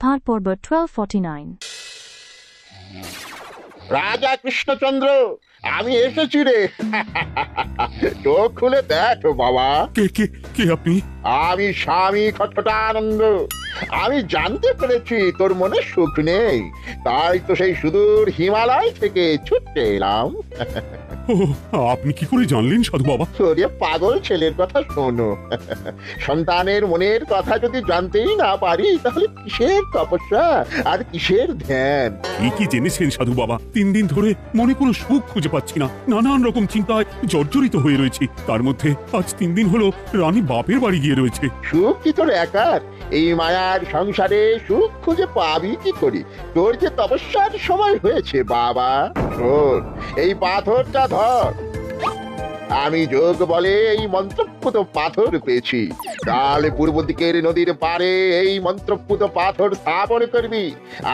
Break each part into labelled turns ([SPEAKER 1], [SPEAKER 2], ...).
[SPEAKER 1] Part Porber 1249.
[SPEAKER 2] রাজা কৃষ্ণচন্দ্র, আমি এসেছি রে। চোখ খুলে দেখো বাবা।
[SPEAKER 3] কে কে কে আপনি?
[SPEAKER 2] আমি স্বামী খটখটানন্দ। আমি জানতে পেরেছি তোর মনে সুখ নেই, তাই তো সেই সুদূর হিমালয় থেকে ছুটে এলাম।
[SPEAKER 3] ও, আপনি কি করে জানলেন সাধু বাবা?
[SPEAKER 2] তোরে পাগল ছেলের কথা শোনো। সন্তানের মনের কথা যদি জানতেই না পারি, তাহলে কিসের তপস্যা আর কিসের ধ্যান?
[SPEAKER 3] কি জেনেছেন সাধু বাবা? 3 দিন ধরে মনে কোনো সুখ খুঁজে পাচ্ছি না, নানান রকম চিন্তায় জর্জরিত হয়ে রয়েছি। তার মধ্যে আজ 3 দিন হলো রানী বাপের বাড়ি গিয়ে রয়েছে।
[SPEAKER 2] সুখ কি তোর একার? এই মায়ার সংসারে সুখ খুঁজে পাবি কি করি? তোর যে তপস্যার সময় হয়েছে বাবা। শোন, এই পাথরটা ধর। আমি যোগ বলে এই মন্ত্রপুত পাথর পেয়েছি। কাল পূর্ব দিকের নদীর পাড়ে এই মন্ত্রপুত পাথর স্থাপন করবি।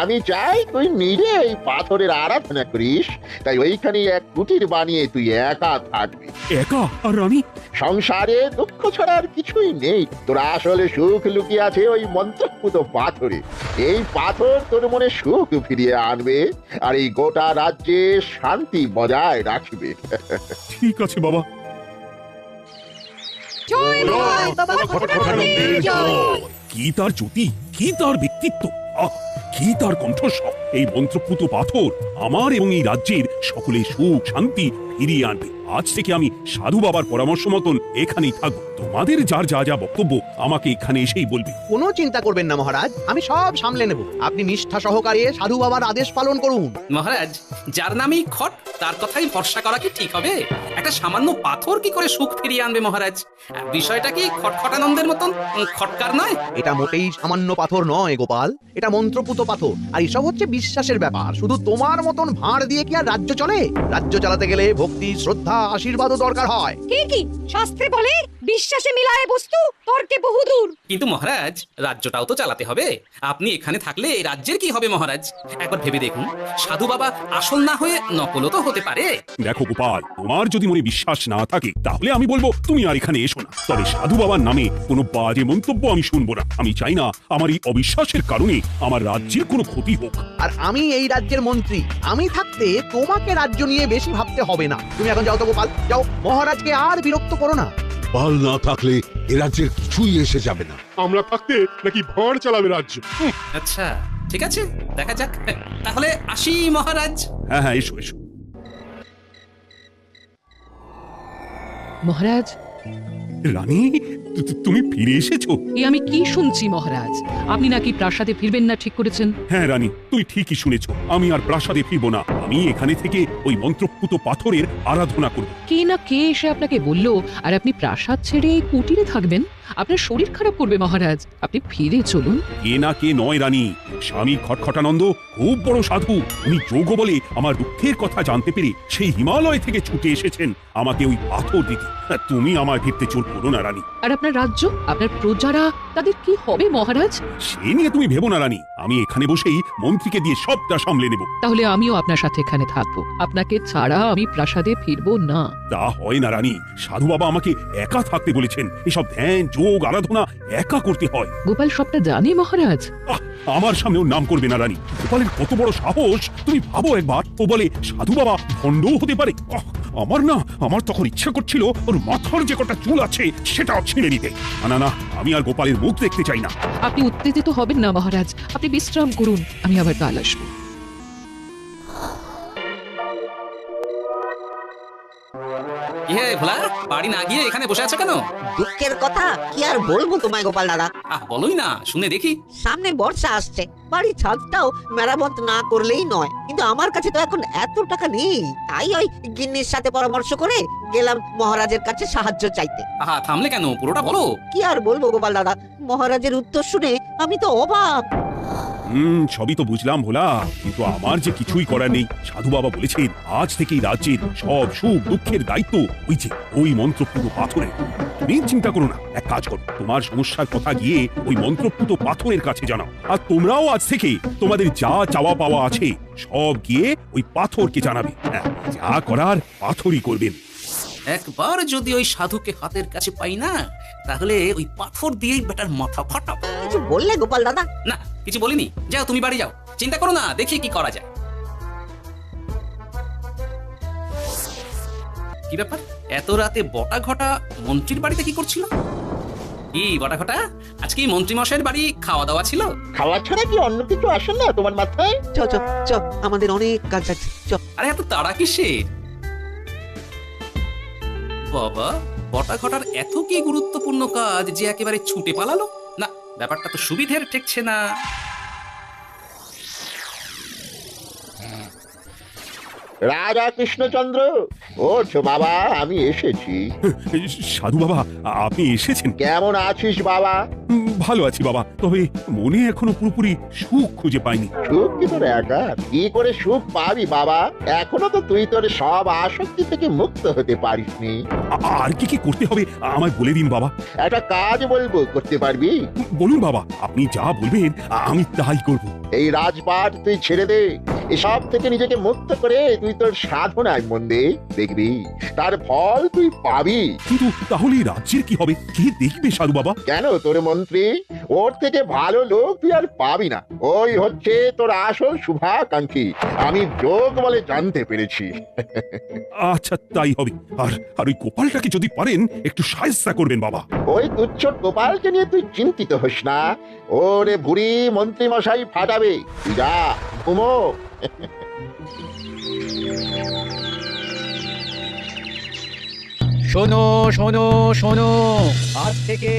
[SPEAKER 2] আমি চাই তুই নিজে এই পাথরের আরাধনা করিস। তাই ওইখানে এক কুটির বানিয়ে তুই একা থাকবি।
[SPEAKER 3] একা? আর রানী?
[SPEAKER 2] সংসারে দুঃখ ছাড়ার কিছুই নেই। তোর আসলে সুখ লুকিয়ে আছে ওই মন্ত্রপুত পাথরে। এই পাথর তোর মনে সুখ ফিরিয়ে আনবে আর এই গোটা রাজ্যে শান্তি বজায় রাখবে।
[SPEAKER 3] ঠিক আছে বাবা।
[SPEAKER 4] জয় বাবা খটখটানন্দের জয়।
[SPEAKER 3] কি তার জ্যোতি, কি তার ব্যক্তিত্ব, আহ, কি তার কণ্ঠস্বর! এই মন্ত্রপুত পাথর আমার এবং এই রাজ্যের সকলে সুখ শান্তি ফিরিয়ে আনবে। আজ থেকে আমি সাধু বাবার পরামর্শ মতন এখানেই থাকবো। তোমাদের যার যা যা বক্তব্য আমাকে এখানে এসেই বলবে।
[SPEAKER 5] কোনো চিন্তা করবেন না মহারাজ, আমি সব সামলে নেব। আপনি নিষ্ঠা সহকারে সাধু বাবার আদেশ পালন করুন।
[SPEAKER 6] মহারাজ, যার নামেই খট তার কথাই ভরসা করা কি ঠিক হবে? একটা সামান্য পাথর কি করে সুখ ফিরিয়ে আনবে মহারাজ? বিষয়টা কি খটখটানন্দের মতন খটকার নয়?
[SPEAKER 5] এটা মোটেই সামান্য পাথর নয় গোপাল, এটা মন্ত্রপুত পাথর। আর এসব হচ্ছে বিশ্বাসের ব্যাপার। শুধু তোমার মতন ভাঁড় দিয়ে কি আর রাজ্য চলে? রাজ্য চালাতে গেলে ভক্তি, শ্রদ্ধা, আশীর্বাদও দরকার হয়।
[SPEAKER 4] কি শাস্ত্রে বলে বিশ্বাসে মিলায় বস্তু তর্কে বহুদূর।
[SPEAKER 6] কিন্তু মহারাজ, রাজ্যটাও তো চালাতে হবে। আপনি এখানে থাকলে এই রাজ্যের কি হবে মহারাজ? একবার ভেবে দেখুন, সাধু বাবা আসল না হয়ে নকলও তো হতে পারে।
[SPEAKER 3] দেখো গোপাল, তোমার যদি মনে বিশ্বাস না থাকে তাহলে আমি বলবো তুমি আর এখানে এসো না। তবে সাধু বাবার নামে কোনো বাজে মন্তব্য আমি শুনবো না। আমি চাই না আমার এই অবিশ্বাসের কারণে আমার রাজ্যের কোনো ক্ষতি হোক।
[SPEAKER 5] আর আমি এই রাজ্যের মন্ত্রী, আমি থাকতে তোমাকে রাজ্য নিয়ে বেশি ভাবতে হবে না। তুমি এখন যাও তো গোপাল, যাও। মহারাজকে আর বিরক্ত করো না।
[SPEAKER 7] পাল না থাকলে এ রাজ্যের কিছুই এসে যাবে না।
[SPEAKER 8] আমরা থাকতে নাকি ভাঁড় চালাবে রাজ্য?
[SPEAKER 6] আচ্ছা, ঠিক আছে, দেখা যাক। তাহলে আসি মহারাজ।
[SPEAKER 3] হ্যাঁ হ্যাঁ, এসো এসো।
[SPEAKER 9] মহারাজ,
[SPEAKER 3] রানী, তুমি ফিরে এসেছো?
[SPEAKER 9] এ আমি কি শুনছি মহারাজ? আপনি নাকি প্রাসাদে ফিরবেন না ঠিক করেছেন?
[SPEAKER 3] হ্যাঁ রানী, তুই ঠিকই শুনেছো। আমি আর প্রাসাদে ফিরবো না। আমি এখানে থেকে ওই মন্ত্রপুত পাথরের আরাধনা করব।
[SPEAKER 9] কে না কে এসে আপনাকে বলল আর আপনি প্রাসাদ ছেড়ে এই কুটিরে থাকবেন? আপনার শরীর খারাপ করবে মহারাজ, আপনি ফিরে চলুন।
[SPEAKER 3] কে না কে নয় রানী, স্বামী খটখটানন্দ খুব বড় সাধু। উনি যোগ বলে আমার দুঃখের কথা জানতে পেরে সেই হিমালয় থেকে ছুটে এসেছেন আমাকে ওই পাথর দিতে। তুমি আমার ভিত্তে চোর করো না রানী।
[SPEAKER 9] আর আপনার রাজ্য, আপনার প্রজারা, তাদের কি হবে মহারাজ?
[SPEAKER 3] সে নিয়ে তুমি ভেবো না রানী। আমি এখানে বসেই মন্ত্রীকে দিয়ে সবটা সামলে নেব।
[SPEAKER 9] তাহলে আমিও আপনার সাথে এখানে থাকবো। আপনাকে ছাড়া আমি প্রাসাদে ফিরবো না।
[SPEAKER 3] তা হয় না রানী, সাধু বাবা আমাকে একা থাকতে বলেছেন। এসব ধ্যান যোগ আরাধনা একা করতে হয়।
[SPEAKER 9] গোপাল সবটা জানে মহারাজ।
[SPEAKER 3] আমার সামনে ওর নাম করবে না রানী। গোপালের কত বড় সাহস, তুমি ভাবো একবার। ও বলে সাধু বাবা ভণ্ডও হতে পারে। আমার তখন ইচ্ছা করছিল ওর মাথার যে কটা চুল আছে সেটাও ছিঁড়ে নিতে। না না, আমি আর গোপালের মুখ দেখতে চাই না।
[SPEAKER 9] আপনি উত্তেজিত হবেন না মহারাজ, আপনি বিশ্রাম করুন, আমি আবার কাল আসবো।
[SPEAKER 6] কি হে ভোলা, বাড়ি না গিয়ে এখানে বসে আছো কেন?
[SPEAKER 10] দুঃখের কথা কি আর বলবো তোমায় গোপাল দাদা।
[SPEAKER 6] বলোই না, শুনে দেখি।
[SPEAKER 10] সামনে বর্ষা আসছে, বাড়ির ছাদটাও মেরামত না করলেই নয়। কিন্তু আমার কাছে তো এখন এত টাকা নেই। তাই ওই গিন্নির সাথে পরামর্শ করে গেলাম মহারাজের কাছে সাহায্য চাইতে।
[SPEAKER 6] থামলে কেন? পুরোটা বলো।
[SPEAKER 10] কি আর বলবো গোপাল দাদা, মহারাজের উত্তর শুনে আমি তো অবাক।
[SPEAKER 3] সবই তো বুঝলাম ভোলা, কিন্তু আমার যে কিছুই করার নেই। সাধু বাবা বলেছেন আজ থেকেই রাজ্যের সব সুখ দুঃখের দায়িত্ব ওই মন্ত্রপুত পাথরের। তুমি চিন্তা করো না, এক কাজ করো, তোমার সমস্যার কথা গিয়ে ওই মন্ত্রপুত পাথরের কাছে জানাও। আর তোমরাও আজ থেকে তোমাদের যা চাওয়া পাওয়া আছে সব গিয়ে ওই পাথরকে জানাবে। যা করার পাথরই করবেন।
[SPEAKER 6] একবার যদি ওই সাধুকে হাতের কাছে পাই না, তাহলে ওই পাথর দিয়েই বেটার মাথা ফাটাবো।
[SPEAKER 10] কিছু বললে গোপাল দাদা?
[SPEAKER 6] না, কিছু বলিনি, যাও তুমি বাড়ি যাও, চিন্তা করো না, দেখি কি করা যায়। কি ব্যাপার, এত রাতে বটা ঘটা মন্ত্রীর বাড়িতে কি করছিল? কি বটা ঘটা, আজকে মন্ত্রী মশাইয়ের বাড়ি খাওয়া দাওয়া ছিল?
[SPEAKER 2] খাওয়া ছাড়া কি অন্য কিছু আসে না তোমার মাথায়?
[SPEAKER 10] চ চ চ, আমাদের অনেক কাজ আছে, চ।
[SPEAKER 6] আরে এত তাড়া কিসের? বাবা, বটা ঘটার এত কি গুরুত্বপূর্ণ কাজ যে একেবারে ছুটে পালালো? না, ব্যাপারটা তো সুবিধের ঠেকছে না।
[SPEAKER 2] রাজা কৃষ্ণচন্দ্র, ওঠ বাবা, আমি এসেছি।
[SPEAKER 3] সাধু বাবা, আপনি এসেছেন?
[SPEAKER 2] কেমন আছিস বাবা?
[SPEAKER 3] ভালো আছি বাবা, তবে মনে এখনো পুরোপুরি সুখ খুঁজে পাইনি।
[SPEAKER 2] সুখ কি তোর একা? কি করে সুখ পাবি বাবা? এখনো তো তুই তোর সব আসক্তি থেকে মুক্ত হতে পারিসনি।
[SPEAKER 3] আর কি কি করতে হবে আমায় বলে দিন বাবা।
[SPEAKER 2] একটা কাজ বলবো, করতে পারবি?
[SPEAKER 3] বলুন বাবা, আপনি যা বলবেন আমি তাই করব।
[SPEAKER 2] এই রাজপাট তুই ছেড়ে দে, এসব থেকে নিজেকে মুক্ত করে তুই তোর সাধনায় মন দে, দেখবি তার ফল তুই পাবি।
[SPEAKER 3] কিন্তু তাহলে এই রাজ্যের কি হবে? কে দেখবে সাধু বাবা?
[SPEAKER 2] কেন তোর মন্ত্রী? ওর থেকে ভালো লোক তুই আর পাবি না। ওই হচ্ছে তোর আসল শুভাকাঙ্ক্ষী, আমি যোগ বলে জানতে পেরেছি।
[SPEAKER 3] আচ্ছা তাই হবে। আর আর ওই গোপালটাকে যদি পারেন একটু সাহায্য করবেন বাবা।
[SPEAKER 2] ওই তুচ্ছ গোপালকে নিয়ে তুই চিন্তিত হোস না, ওরে বুড়ি মন্ত্রী মশাই ফাটাবে। তুই যা, ঘুমো।
[SPEAKER 11] শোনো শোনো শোনো, আজ থেকে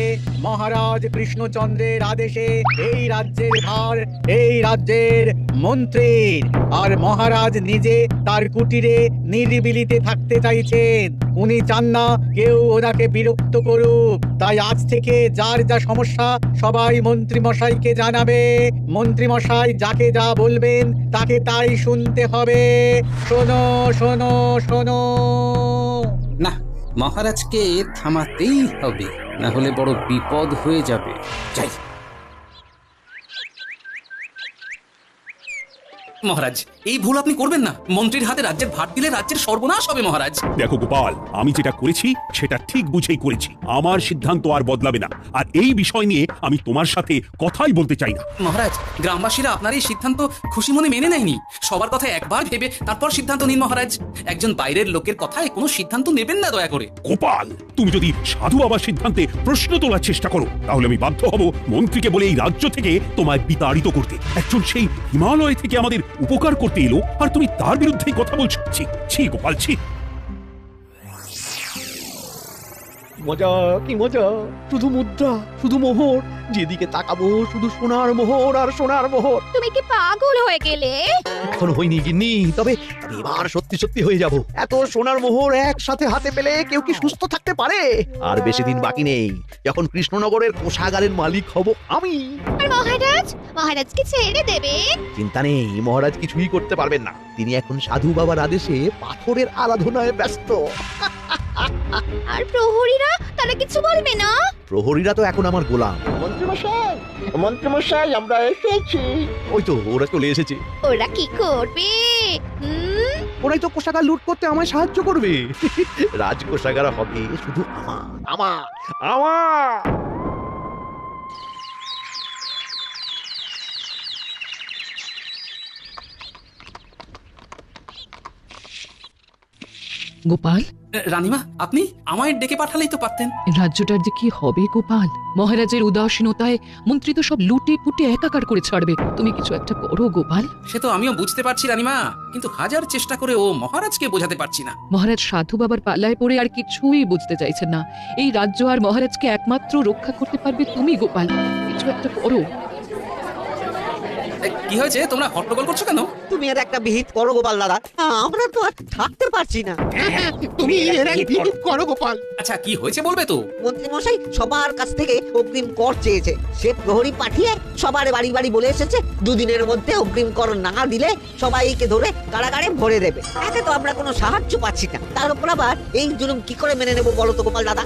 [SPEAKER 11] মহারাজ কৃষ্ণচন্দ্রের আদেশে এই রাজ্যের ভার এই রাজ্যের মন্ত্রীর। আর মহারাজ নিজে তার কুটিরে নিরিবিলিতে থাকতে চাইছেন। উনি চান না কেউ ওনাকে বিরক্ত করুক। তাই আজ থেকে যার যা সমস্যা সবাই মন্ত্রী মশাইকে জানাবে। মন্ত্রী মশাই যাকে যা বলবেন তাকে তাই শুনতে হবে। শোনো শোনো শোনো।
[SPEAKER 6] না, মহারাজকে থামাতেই হবে, না হলে বড় বিপদ হয়ে যাবে। যাই। মহারাজ, এই ভুল আপনি করবেন না। মন্ত্রীর হাতে রাজ্যের ভার দিলে রাজ্যের সর্বনাশ হবে মহারাজ।
[SPEAKER 3] দেখো গোপাল, আমি যেটা করেছি সেটা ঠিক বুঝেই করেছি। আমার সিদ্ধান্ত আর বদলাবে না। আর এই বিষয় নিয়ে আমি তোমার সাথে কথাই বলতে চাই না।
[SPEAKER 6] মহারাজ, গ্রামবাসীরা আপনার এই সিদ্ধান্ত খুশি মনে মেনে নেয়নি। সবার কথা একবার ভেবে তারপর সিদ্ধান্ত নিন মহারাজ। একজন বাইরের লোকের কথায় কোনো সিদ্ধান্ত নেবেন না দয়া করে।
[SPEAKER 3] গোপাল, তুমি যদি সাধু বাবার সিদ্ধান্তে প্রশ্ন তোলার চেষ্টা করো তাহলে আমি বাধ্য হব মন্ত্রীকে বলে এই রাজ্য থেকে তোমায় বিতাড়িত করতে। একজন সেই হিমালয় থেকে আমাদের উপকার করতে এলো আর তুমি তার বিরুদ্ধেই কথা বলছো। ছি ছি গোপাল, ছি।
[SPEAKER 5] মজা কি মজা, শুধু মুদ্রা, শুধু মোহর, যেদিকে তাকাবো শুধু সোনার মোহর আর সোনার মোহর।
[SPEAKER 4] তুমি কি পাগল হয়ে গেলে?
[SPEAKER 5] এখন হয়নি গিন্নি, তবে এবার সত্যি সত্যি হয়ে যাব। এত সোনার মোহর একসাথে হাতে পেলে কেউ কি সুস্থ থাকতে পারে? আর বেশি দিন বাকি নেই যখন কৃষ্ণনগরের কোষাগারের মালিক হব আমি।
[SPEAKER 4] আর মহারাজকে ছেড়ে দেবে?
[SPEAKER 5] চিন্তা নেই, মহারাজ কিছুই করতে পারবেন না। তিনি এখন সাধু বাবার আদেশে পাথরের আরাধনায় ব্যস্ত।
[SPEAKER 4] আর প্রহরীরা, তারা কিছু বলবে না?
[SPEAKER 5] প্রহরীরা তো এখন আমার গোলাম।
[SPEAKER 2] মন্ত্রী মশাই, আমরা এসেছি।
[SPEAKER 5] ওই তো ওরা চলে এসেছে।
[SPEAKER 4] ওরা কি করবে?
[SPEAKER 5] ওরাই তো কোষাগার লুট করতে আমায় সাহায্য করবে। রাজ কোষাগার হবে শুধু আমার আমার আমার।
[SPEAKER 9] গোপাল,
[SPEAKER 6] রানীমা, আপনি আমায় ডেকে পাঠালেই তো পারতেন।
[SPEAKER 9] রাজ্যটার যে কি হবে গোপাল? মহারাজের উদাসীনতায় মন্ত্রী তো সব লুটে পুটে একাকার করে ছাড়বে। তুমি কিছু একটা করো গোপাল।
[SPEAKER 6] সে তো আমিও বুঝতে পারছি রানীমা, কিন্তু হাজার চেষ্টা করে ও মহারাজকে বোঝাতে পারছি না।
[SPEAKER 9] মহারাজ সাধু বাবার পাল্লায় পড়ে আর কিছুই বুঝতে চাইছেন না। এই রাজ্য আর মহারাজকে একমাত্র রক্ষা করতে পারবে তুমি গোপাল। কিছু একটা করো।
[SPEAKER 6] কি হয়েছে, তোমরা হট্টগোল করছো কেন?
[SPEAKER 10] তুমি আর একটা বিহিত করো গোপাল দাদা, আমরা তো আর থাকতে পারছি না।
[SPEAKER 8] তুমি এর এক বিহিত করো গোপাল।
[SPEAKER 6] আচ্ছা কি হয়েছে বলবে তো?
[SPEAKER 10] মন্ত্রী মশাই সবার কাছ থেকে অগ্রিম কর চেয়েছে। সে প্রহরী পাঠিয়ে সবার বাড়ি বাড়ি বলে এসেছে দুদিনের মধ্যে অগ্রিম কর না দিলে সবাইকে ধরে কারাগারে ভরে দেবে। এতে তো আমরা কোনো সাহায্য পাচ্ছি না। তার উপর আবার এই জুলুম কি করে মেনে নেবো বলো তো গোপাল দাদা?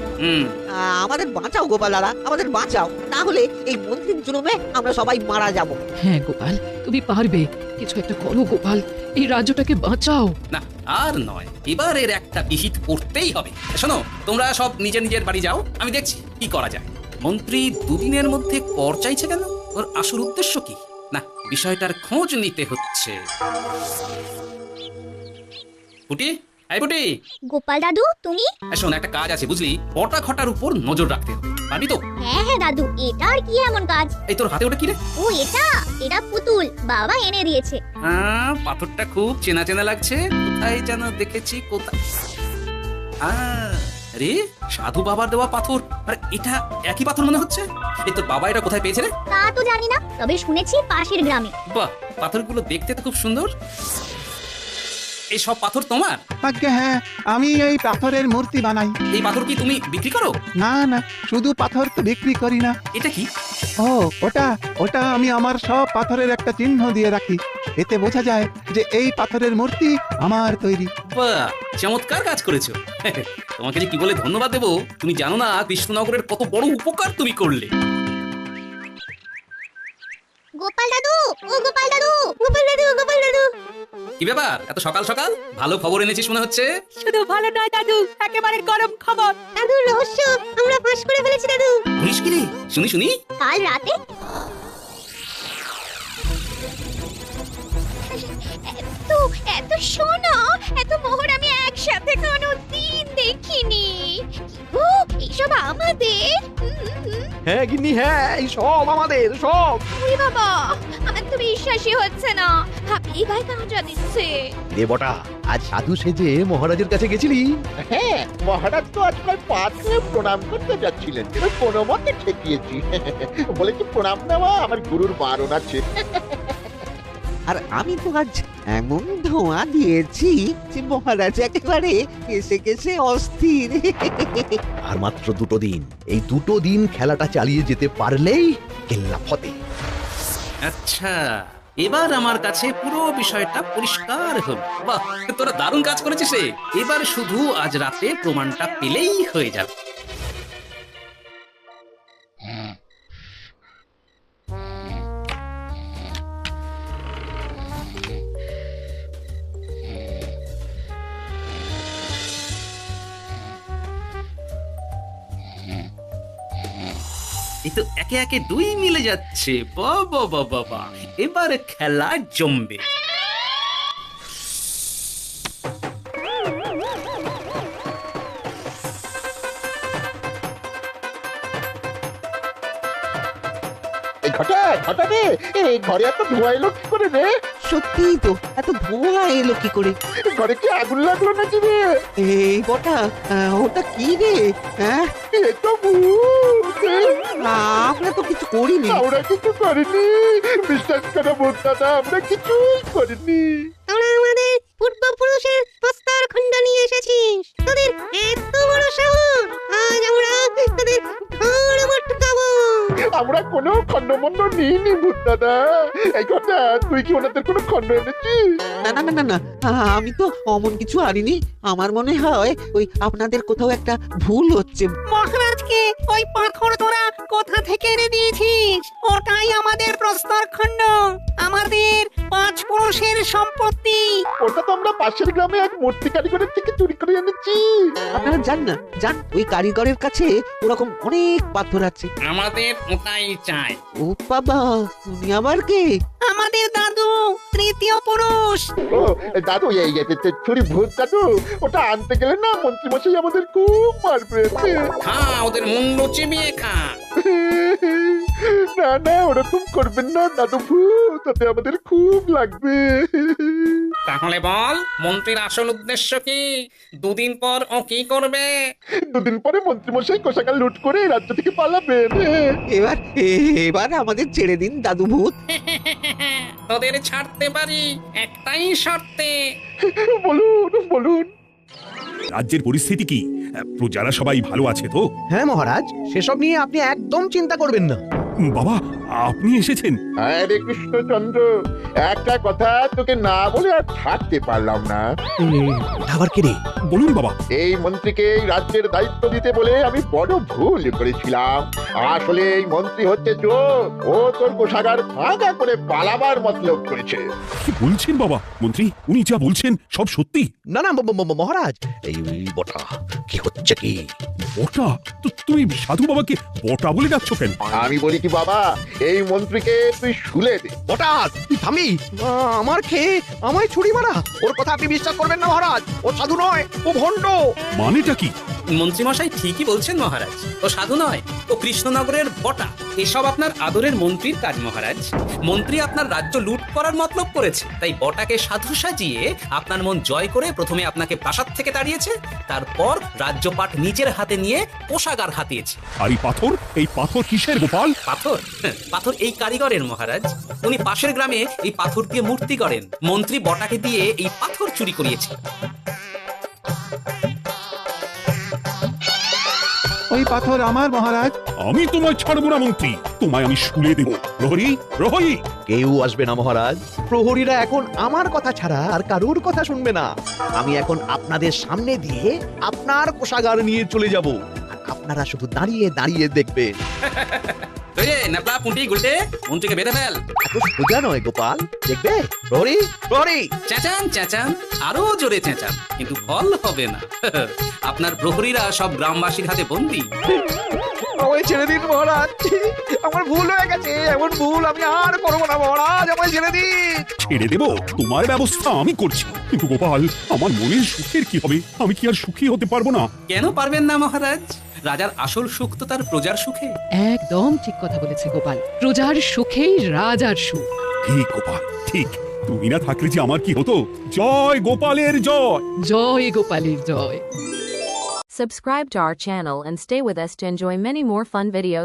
[SPEAKER 10] আমাদের বাঁচাও গোপাল দাদা, আমাদের বাঁচাও, না হলে এই মন্ত্রীর জুলুমে আমরা সবাই মারা যাব।
[SPEAKER 9] হ্যাঁ গোপাল, তুমি পারবে। কিছু একটা করো গোপাল, এই রাজ্যটাকে বাঁচাও।
[SPEAKER 6] না আর নয়, এবার এর একটা বিহিত করতেই হবে। শোনো, তোমরা সব নিজের নিজের বাড়ি যাও, আমি দেখছি কি করা যায়। মন্ত্রী দুদিনের মধ্যে কর চাইছে কেন? ওর আসল উদ্দেশ্য কি? বিষয়টার খোঁজ নিতে হচ্ছে। পুটি, এই পুটি,
[SPEAKER 12] গোপাল দাদু তুমি?
[SPEAKER 6] শোন, একটা কাজ আছে বুঝলি, পটা খটার উপর নজর রাখতে হবে, পারবি তো?
[SPEAKER 12] হ্যাঁ হ্যাঁ দাদু, এটা আর কি এমন কাজ?
[SPEAKER 6] এই তোর হাতে ওটা কি রে?
[SPEAKER 12] ও এটা পুতুল, বাবা এনে দিয়েছে।
[SPEAKER 6] পাথরটা খুব চেনা চেনা লাগছে, কোথায় যেন দেখেছি, কোথায়? আরে সাধু বাবার দেওয়া পাথর, আর এটা একই পাথর মনে হচ্ছে। এই তোর বাবা এটা কোথায় পেয়েছে রে?
[SPEAKER 12] তা তো জানি না, তবে শুনেছি পাশের গ্রামে।
[SPEAKER 6] বাহ, পাথরগুলো দেখতে তো খুব সুন্দর। এই সব পাথর তোমার?
[SPEAKER 8] আজ্ঞে হ্যাঁ, আমি এই পাথরের মূর্তি বানাই।
[SPEAKER 6] এই পাথর কি তুমি বিক্রি করো?
[SPEAKER 8] না না, শুধু পাথর তো বিক্রি করি না।
[SPEAKER 6] এটা কি?
[SPEAKER 8] ও ওটা আমি আমার সব পাথরের একটা চিহ্ন দিয়ে রাখি। এতে বোঝা যায় যে এই পাথরের মূর্তি আমার তৈরি।
[SPEAKER 6] বাহ, চমৎকার কাজ করেছো। তোমাকে যে কি বলে ধন্যবাদ দেবো তুমি জানো না। কৃষ্ণনগরের কত বড় উপকার তুমি করলে।
[SPEAKER 12] গোপাল দাদু, ও গোপাল দাদু, গোপাল দাদু, গোপাল দাদু।
[SPEAKER 6] কি ব্যাপার, এত সকাল সকাল ভালো খবর এনেছিস মনে হচ্ছে?
[SPEAKER 4] শুধু ভালো নয় দাদু, একেবারে গরম খবর।
[SPEAKER 12] দাদু রহস্য আমরা ফাঁস করে ফেলেছি দাদু।
[SPEAKER 6] বলিস কি রে? শুনি শুনি।
[SPEAKER 12] কাল রাতে এত সোনা, এত মোহর আমি একসাথে কোনোদিন দেখিনি। ও এইসব আমাদের?
[SPEAKER 5] হ্যাঁ গিন্নি, হ্যাঁ এই সব আমাদের, সব।
[SPEAKER 12] ওরে বাবা, আমার তো বিশ্বাসই হচ্ছে না। আপনি গায়ে কাঁচা দিচ্ছে।
[SPEAKER 5] রে বটা, আজ সাধু সেজে মহারাজের কাছে গেছিলি?
[SPEAKER 2] হ্যাঁ, মহারাজ তো আজকাল পা ধুয়ে প্রণাম করতে যাচ্ছিলেন, কোনো মতে ঠেকিয়েছি। বলেছি প্রণাম নেওয়া আমার গুরুর বারণ আছে।
[SPEAKER 10] আর আমি তো আজ এমন ধোঁয়া দিয়েছি যে মহারাজ একেবারে কেসে কেসে অস্থির।
[SPEAKER 5] আর মাত্র 2 দিন, এই 2 দিন খেলাটা চালিয়ে যেতে পারলেই কেল্লা ফতে।
[SPEAKER 6] আচ্ছা, এবার আমার কাছে পুরো বিষয়টা পরিষ্কার হলো। বাহ, তোরা দারুণ কাজ করেছিস রে। এবার শুধু আজ রাতে প্রমাণটা পেলেই হয়ে যাবে। এই তো একে একে 2 মিলে যাচ্ছে। বাবা বাবা বাবা, এবার খেলা জমবে।
[SPEAKER 2] এই ঘটা রে, এই ঘরে এত ধোঁয়া এলো কি করে রে?
[SPEAKER 10] সত্যিই তো, এত ধোঁয়া এলো কি করে?
[SPEAKER 2] ঘরে কি আগুন লাগলো নাকি রে?
[SPEAKER 10] এই বটা, ওটা কি রে? হ্যাঁ,
[SPEAKER 2] এ তো ভূত।
[SPEAKER 10] আমরা তো কিছু করিনি।
[SPEAKER 2] আমরা কিছু করিনি, বিশ্বাস করো ভূত দাদা, আমরা কিছুই করিনি।
[SPEAKER 12] তোরা আমাদের পূর্বপুরুষের প্রস্তর খণ্ড নিয়ে এসেছিস। তোদের এত বড় সাহস, আজ আমরা তোদের ঘাড় মটকাবো।
[SPEAKER 2] আমরা কোনো খণ্ডমণ্ড নিইনি ভূত দাদা। এই কথা, তুই কি ওনাদের কোনো খণ্ড এনেছিস?
[SPEAKER 10] না না না না না, আমি তো অমন কিছু আনিনি। আমার মনে হয় ওই আপনাদের কোথাও একটা ভুল হচ্ছে।
[SPEAKER 4] মহারাজকে ওই পাথর তোরা কোথা থেকে এনে দিয়েছিস? ওটাই আমাদের প্রস্তর খণ্ড, আমাদের 5 পুরুষের সম্পত্তি।
[SPEAKER 2] ওটা তো আমরা পাশের গ্রামে এক মূর্তি কারিগরের থেকে চুরি করে এনেছি।
[SPEAKER 10] আপনারা যান না, যান, ওই কারিগরের কাছে ওরকম অনেক পাথর আছে।
[SPEAKER 6] আমাদের ওটাই চাই।
[SPEAKER 10] ও বাবা, উনি আবার কে?
[SPEAKER 4] আমাদের দাদু, তৃতীয় পুরুষ।
[SPEAKER 2] ও দাদু, এই চুরি ভূত দাদু, ওটা আনতে গেলে না মন্ত্রীমশাই আমাদের খুব মারবে।
[SPEAKER 6] খা, ওদের মুন্ডু চিবিয়ে খা।
[SPEAKER 2] না না, ওরকম করবেন না দাদু ভূত, তাতে আমাদের খুব লাগবে।
[SPEAKER 6] তাহলে বল, মন্ত্রীর আসল উদ্দেশ্য কি? 2 দিন পর ও কি করবে?
[SPEAKER 2] 2 দিন পরে মন্ত্রীমশাই কোষাগার লুট করে এই রাজ্য থেকে পালাবেন।
[SPEAKER 10] এবার আমাদের ছেড়ে দিন দাদু ভূত।
[SPEAKER 6] তোদের ছাড়তে পারি একটাই শর্তে।
[SPEAKER 2] বলুন বলুন।
[SPEAKER 3] রাজ্যের পরিস্থিতি কি? প্রজারা সবাই ভালো আছে তো?
[SPEAKER 5] হ্যাঁ মহারাজ, সেসব নিয়ে আপনি একদম চিন্তা করবেন না।
[SPEAKER 3] বাবা, আপনি এসেছেন?
[SPEAKER 2] আরে কৃষ্ণচন্দ্র, একটা কথা তোকে না বলে আর থাকতে পারলাম না।
[SPEAKER 5] আবার কে রে?
[SPEAKER 3] বলুন বাবা।
[SPEAKER 2] এই মন্ত্রীকে এই রাজ্যের দায়িত্ব দিতে বলে আমি বড় ভুল করেছিলাম। আসলে এই মন্ত্রী হচ্ছে চোর, ও তোর কোষাগার ভাঙা করে পালাবার মতলব করেছে।
[SPEAKER 3] কি বলছেন বাবা? মন্ত্রী, উনি যা বলছেন সব সত্যি?
[SPEAKER 5] না না মহারাজ, এই বটা কি হচ্ছে কি?
[SPEAKER 3] বটা? তো তুমি সাধু বাবাকে বটা বলে ডাকছো কেন?
[SPEAKER 2] আমি বলি কি বাবা, এই মন্ত্রীকে তুই শুলে দে।
[SPEAKER 5] হঠাৎ তুই থামি আমার খেয়ে আমায় ছুরি মারা, ওর কথা আপনি বিশ্বাস করবেন না মহারাজ, ও সাধু নয়, ও ভণ্ড।
[SPEAKER 3] মানেটা কি?
[SPEAKER 6] মন্ত্রীমশাই ঠিকই বলছেন মহারাজ, ও সাধু নয়, ও কৃষ্ণনগরের বটা। এসব আপনার আদরের মন্ত্রীর কাজ মহারাজ। মন্ত্রী আপনার রাজ্য লুট করার মতলব করেছে, তাই বটাকে সাধু সাজিয়ে আপনার মন জয় করে প্রথমে আপনাকে প্রাসাদ থেকে তাড়িয়েছে, তারপর রাজ্যপাট নিজের হাতে নিয়ে কোষাগার হাতিয়েছে।
[SPEAKER 3] আর এই পাথর কিসের গোপাল?
[SPEAKER 6] পাথর? পাথর এই কারিগরের মহারাজ। উনি পাশের গ্রামে এই পাথর দিয়ে মূর্তি করেন। মন্ত্রী বটাকে দিয়ে এই পাথর চুরি করিয়েছে।
[SPEAKER 8] ওই পাথর আমার মহারাজ।
[SPEAKER 3] আমি তোমায় ছাড়বো না মন্ত্রী, তোমায় আমি শুলে দেব। প্রহরী, প্রহরী!
[SPEAKER 5] কেউ আসবে না মহারাজ, প্রহরীরা এখন আমার কথা ছাড়া আর কারোর কথা শুনবে না। আমি এখন আপনাদের সামনে দিয়ে আপনার কোষাগার নিয়ে চলে যাব, আর আপনারা শুধু দাঁড়িয়ে দাঁড়িয়ে দেখবেন।
[SPEAKER 6] নেপলা পুঁটি গুলটে, মন্ত্রীকে বেঁধে ফেল।
[SPEAKER 5] এত সোজা নয় গোপাল, দেখবে? প্রহরী, প্রহরী!
[SPEAKER 6] চেঁচান চেঁচান, আরো জোরে চেঁচান, কিন্তু ফল হবে না। আপনার প্রহরীরা সব গ্রামবাসীর হাতে বন্দী।
[SPEAKER 5] আমায় ছেড়ে দিন মহারাজ, আমার ভুল হয়ে গেছে, এমন ভুল আমি আর করবো না মহারাজ, আমায় ছেড়ে দিন।
[SPEAKER 3] ছেড়ে দেব? তোমার ব্যবস্থা আমি করছি, কিন্তু গোপাল, আমার মনের সুখের কি হবে? আমি কি আর সুখী হতে পারবো না?
[SPEAKER 6] কেন পারবেন না মহারাজ? রাজার আসল সুখ তো তার প্রজার সুখে।
[SPEAKER 9] একদম ঠিক কথা বলেছে গোপাল, প্রজার সুখেই রাজার সুখ।
[SPEAKER 3] ঠিক গোপাল, ঠিক। তুমি না থাকলে যে আমার কি হতো? জয় গোপালের জয়!
[SPEAKER 9] জয় গোপালের জয়!
[SPEAKER 1] Subscribe to our channel and stay with us to enjoy many more fun videos